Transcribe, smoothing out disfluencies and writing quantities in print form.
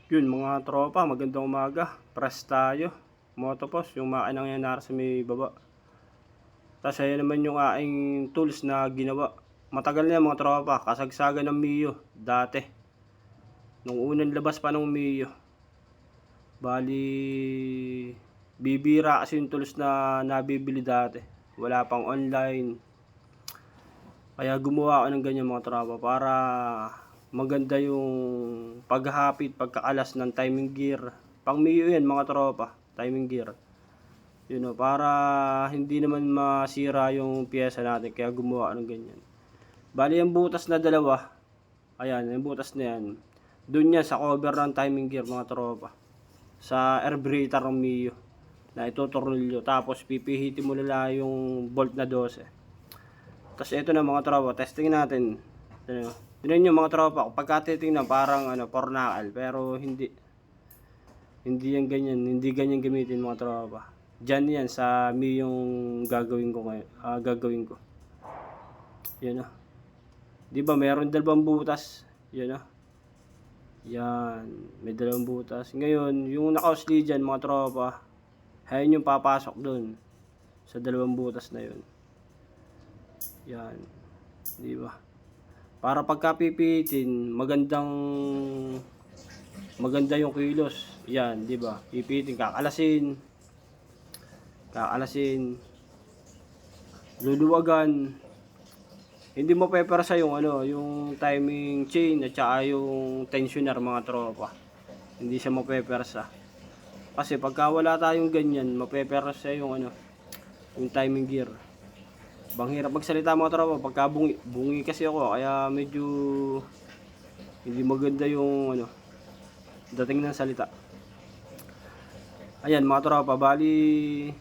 Yun mga tropa, magandang umaga. Press tayo. Motopos, yung makinang yan nasa may baba. Tapos ayan naman yung aking tools na ginawa. Matagal na yan mga tropa, kasagsagan ng Mio dati. Nung unang labas pa ng Mio. Bali, bibira kasi yung tools na nabibili dati. Wala pang online. Kaya gumawa ako ng ganyan mga tropa para maganda yung paghahapit, pagkakalas ng timing gear. Pang Mio yan mga tropa, timing gear. Yun o, para hindi naman masira yung pyesa natin, kaya gumawa ng ganyan. Bali yung butas na dalawa, ayan, yung butas na yan, dun yan sa cover ng timing gear mga tropa. Sa air breather ng Mio na itutornilyo, tapos pipihitin mo nila yung bolt na 12. Tapos ito na mga tropa, testing natin. Tignan nyo mga tropa, pagka titingnan parang pornakal, pero hindi yan ganyan, hindi ganyan gamitin mga tropa. Diyan yan sa Mio yung gagawin ko ngayon, gagawin ko. Yan ah. 'Di ba meron dalawang butas? Yan ah. Yan, may dalawang butas. Ngayon, yung naka-usli dyan mga tropa, ayun yung papasok doon sa dalawang butas na yun. Yan. 'Di ba? Para pagka pipitin, maganda yung kilos. Yan, 'di ba? Pipitin, kakalasin, luluwagan. Hindi mo pepersa yung yung timing chain at saka yung tensioner mga tropa. Hindi siya mapepersa. Kasi pagka wala tayong ganyan, mapepersa yung yung timing gear. Bang hirap magsalita mga tropa pagka bungi kasi ako, kaya medyo hindi maganda yung dating ng salita. Ayan mga tropa, bali